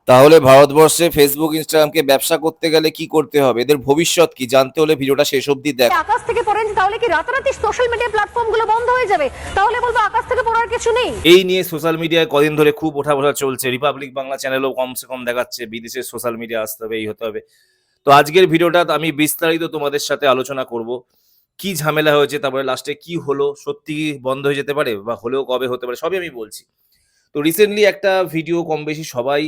তাহলে ভারতবর্ষে ফেসবুক ইনস্টাগ্রামকে ব্যবসা করতে গেলে কি করতে হবে, এদের ভবিষ্যৎ কি জানতে হলে ভিডিওটা শেষ অবধি দেখ। আকাশ থেকে পড়েন তাহলে কি রাতারাতি সোশ্যাল মিডিয়া প্ল্যাটফর্ম গুলো বন্ধ হয়ে যাবে? তাহলে বলবো আকাশ থেকে পড়ার কিছু নেই। এই নিয়ে সোশ্যাল মিডিয়ায় কদিন ধরে খুব ওঠা বসা চলছে। রিপাবলিক বাংলা চ্যানেলও কমসে কম দেখাচ্ছে বিদেশের সোশ্যাল মিডিয়া আসতে হবে, এই হতে হবে। তো আজকের ভিডিওটা আমি বিস্তারিত তোমাদের সাথে আলোচনা করব, কি ঝামেলা হয়েছে, তারপরে লাস্টে কি হলো, সত্যি কি বন্ধ হয়ে যেতে পারে বা হলেও কবে হতে পারে, সবই আমি বলছি। তো রিসেন্টলি একটা ভিডিও কম বেশি সবাই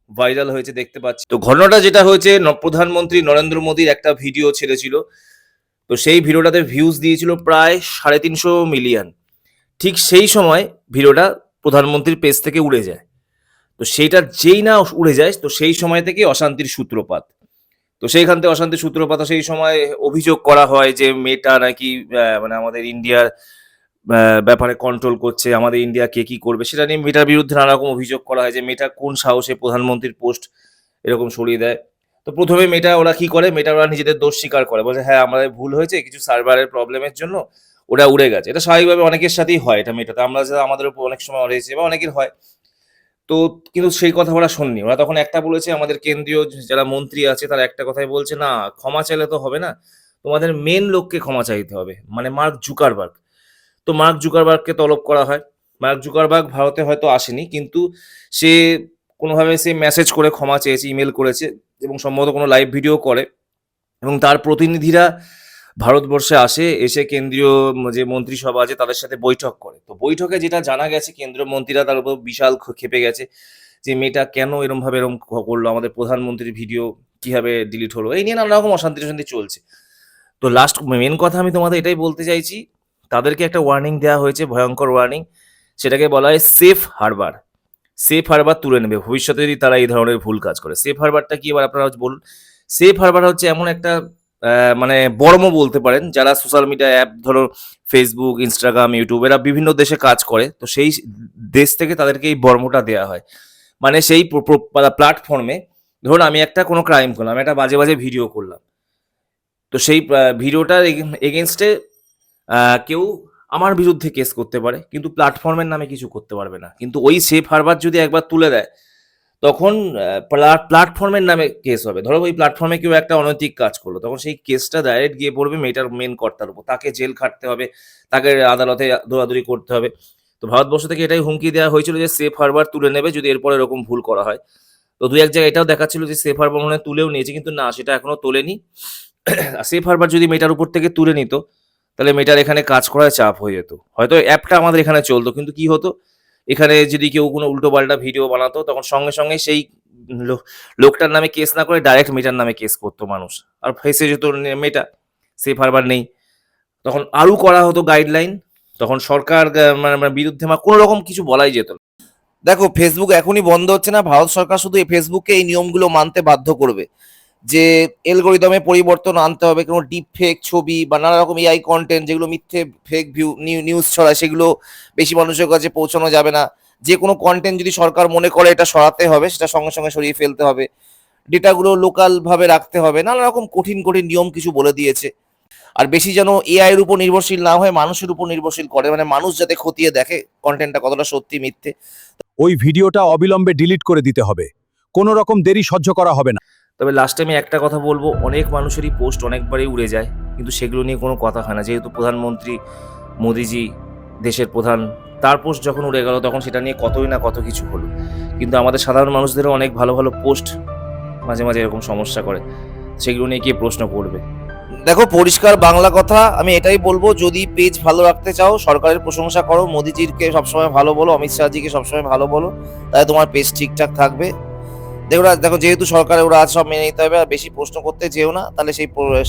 ভাইরাল হয়েছে দেখতে পাচ্ছি। তো ঘটনাটা যেটা হয়েছে, প্রধানমন্ত্রী নরেন্দ্র মোদীর একটা ভিডিও ছেড়েছিল। তো সেই ভিডিওটাতে ভিউজ দিয়েছিল প্রায় 350 মিলিয়ন। ঠিক সেই সময় ভিডিওটা প্রধানমন্ত্রীর পেজ থেকে উড়ে যায়। তো সেইটা যেই না উড়ে যায়, তো সেই সময় থেকে অশান্তির সূত্রপাত। তো সেইখান থেকে অশান্তির সূত্রপাত, সেই সময় অভিযোগ করা হয় যে মেয়েটা নাকি মানে আমাদের ইন্ডিয়ার ব্যাপারে কন্ট্রোল করছে, আমাদের ইন্ডিয়া কে কি করবে সেটা নিয়ে মেয়েটার বিরুদ্ধে নানা রকম অভিযোগ করা হয় যে মেয়েটা কোন সাহসে প্রধানমন্ত্রীর পোস্ট এরকম সরিয়ে দেয়। তো প্রথমে মেয়েটা ওরা কি করে, মেয়েটা ওরা নিজেদের দোষ স্বীকার করে, বলে হ্যাঁ আমাদের ভুল হয়েছে, কিছু সার্ভারের প্রবলেমের জন্য ওটা উড়ে গেছে। এটা স্বাভাবিকভাবে অনেকের সাথেই হয়, এটা মেয়েটাতে আমরা আমাদের উপর অনেক সময় হয়েছে বা অনেকের হয়। তো কিন্তু সেই কথা ওরা শোনেনি। ওরা তখন একটা বলেছে, আমাদের কেন্দ্রীয় যারা মন্ত্রী আছে তারা একটা কথাই বলছে, না ক্ষমা চাইলে তো হবে না, তোমাদের মেন লোককে ক্ষমা চাইতে হবে, মানে মার্ক জুকারবার্গ। তো মার্ক জুকারবার্গকে তলব করা হয়। মার্ক জুকারবার্গ ভারতে হয়তো আসেনি, কিন্তু সে কোনোভাবে সে মেসেজ করে ক্ষমা চেয়েছে, ইমেল করেছে এবং সম্ভবত কোনো লাইভ ভিডিও করে এবং তার প্রতিনিধিরা ভারতবর্ষে আসে, এসে কেন্দ্রীয় যে মন্ত্রিসভা আছে তাদের সাথে বৈঠক করে। তো বৈঠকে যেটা জানা গেছে, কেন্দ্রীয় মন্ত্রীরা তার উপর বিশাল ক্ষেপে গেছে যে মেয়েটা কেন এরমভাবে এরম করলো, আমাদের প্রধানমন্ত্রীর ভিডিও কিভাবে ডিলিট হলো, এই নিয়ে নানা রকম অশান্তি টশান্তি চলছে। তো লাস্ট মেন কথা আমি তোমাদের এটাই বলতে চাইছি, তাদেরকে একটা ওয়ার্নিং দেওয়া হয়েছে, ভয়ঙ্কর ওয়ার্নিং। সেটাকে বলা হয় সেফ হারবার। সেফ হারবার তুলে নেবে ভবিষ্যতে যদি তারা এই ধরনের ভুল কাজ করে। সেফ হারবারটা কি এবার আপনারা বলুন। সেফ হারবার হচ্ছে এমন একটা মানে বর্ম বলতে পারেন, যারা সোশ্যাল মিডিয়া অ্যাপ, ধরো ফেসবুক, ইনস্টাগ্রাম, ইউটিউব, এরা বিভিন্ন দেশে কাজ করে। তো সেই দেশ থেকে তাদেরকে এই বর্মটা দেওয়া হয়। মানে সেই প্ল্যাটফর্মে ধরুন আমি একটা কোনো ক্রাইম করলাম, আমি একটা বাজে বাজে ভিডিও করলাম, তো সেই ভিডিওটার এগেনস্টে কেউ আমার বিরুদ্ধে কেস করতে পারে, কিন্তু প্ল্যাটফর্মের নামে কিছু করতে পারবে না। কিন্তু ওই সেফ হারবার যদি একবার তুলে দেয়, তখন প্ল্যাটফর্মের নামে কেস হবে। ধরো ওই প্ল্যাটফর্মে কেউ একটা অনৈতিক কাজ করলো, তখন সেই কেসটা ডাইরেক্ট গিয়ে পড়বে মেয়েটার মেন কর্তার উপর, তাকে জেল খাটতে হবে, তাকে আদালতে দৌড়াদৌড়ি করতে হবে। তো ভারতবর্ষ থেকে এটাই হুমকি দেওয়া হয়েছিল যে সেফ হারবার তুলে নেবে যদি এরপর এরকম ভুল করা হয়। তো দুই এক জায়গায় এটাও দেখাচ্ছিল যে সেফ হারবার মনে হয় তুলেও নিয়েছে, কিন্তু না, সেটা এখনো তোলেনি। সেফ হারবার যদি মেয়েটার উপর থেকে তুলে নিত, তাহলে মেয়েটার এখানে কাজ করায় চাপ হয়ে যেত। হয়তো অ্যাপটা আমাদের এখানে চলতো, কিন্তু কি হতো, এখানে যদি কেউ কোনো উল্টোপাল্টা ভিডিও বানাতো, তখন সঙ্গে সঙ্গে সেই লোকটার নামে কেস না করে ডাইরেক্ট মেয়েটার নামে কেস করতো মানুষ, আর ফেসে যেত মেয়েটা। সেফ হারবার নেই, তখন আরও করা হতো গাইডলাইন, তখন সরকার মানে বিরুদ্ধে কোনো রকম কিছু বলাই যেত না। দেখো, ফেসবুক এখনই বন্ধ হচ্ছে না, ভারত সরকার শুধু এই ফেসবুককে এই নিয়মগুলো মানতে বাধ্য করবে যে অ্যালগরিদমে পরিবর্তন আনতে হবে, কোনো ডিপ ফেক ছবি বা নানা রকম এআই কন্টেন্ট যেগুলো মিথ্যে ফেক নিউজ ছড়ায়, সেগুলো বেশি মানুষের কাছে পৌঁছানো যাবে না। যে কোনো কন্টেন্ট যদি সরকার মনে করে এটা সরাতে হবে, সেটা সঙ্গে সঙ্গে সরিয়ে ফেলতে হবে। ডেটাগুলো লোকাল ভাবে রাখতে হবে, নানা রকম কঠিন কঠিন নিয়ম কিছু বলে দিয়েছে। আর বেশি যেন এআই এর উপর নির্ভরশীল না হয়ে মানুষের উপর নির্ভরশীল করে, মানে মানুষ যাতে খতিয়ে দেখে কন্টেন্টটা কতটা সত্যি মিথ্যে। ওই ভিডিওটা অবিলম্বে ডিলিট করে দিতে হবে, কোনো রকম দেরি সহ্য করা হবে না। তবে লাস্টে আমি একটা কথা বলবো, অনেক মানুষেরই পোস্ট অনেকবারই উড়ে যায়, কিন্তু সেগুলো নিয়ে কোনো কথা হয় না। যেহেতু প্রধানমন্ত্রী মোদিজি দেশের প্রধান, তার পোস্ট যখন উড়ে গেল, তখন সেটা নিয়ে কতই না কত কিছু হলো। কিন্তু আমাদের সাধারণ মানুষদেরও অনেক ভালো ভালো পোস্ট মাঝে মাঝে এরকম সমস্যা করে, সেগুলো নিয়ে কে প্রশ্ন করবে। দেখো, পরিষ্কার বাংলা কথা আমি এটাই বলবো, যদি পেজ ভালো রাখতে চাও, সরকারের প্রশংসা করো, মোদিজিকে সবসময় ভালো বলো, অমিত শাহজিকে সবসময় ভালো বলো, তাহলে তোমার পেজ ঠিকঠাক থাকবে। দেখো যেহেতু সরকারে ওরা আজ সব মেনে নিতে হবে, আর বেশি প্রশ্ন করতে যেও না, তাহলে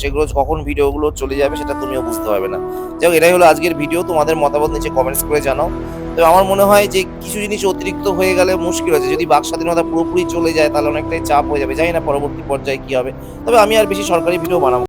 সেগুলো কখন ভিডিওগুলো চলে যাবে সেটা তুমিও বুঝতে পারবে না। যাই হোক, এটাই হলো আজকের ভিডিও। তোমাদের মতামত নিচে কমেন্টস করে জানাও। তবে আমার মনে হয় যে কিছু জিনিস অতিরিক্ত হয়ে গেলে মুশকিল আছে, যদি বাক স্বাধীনতা পুরোপুরি চলে যায় তাহলে অনেকটাই চাপ হয়ে যাবে। জানি না পরবর্তী পর্যায়ে কি হবে, তবে আমি আর বেশি সরকারি ভিডিও বানাবো।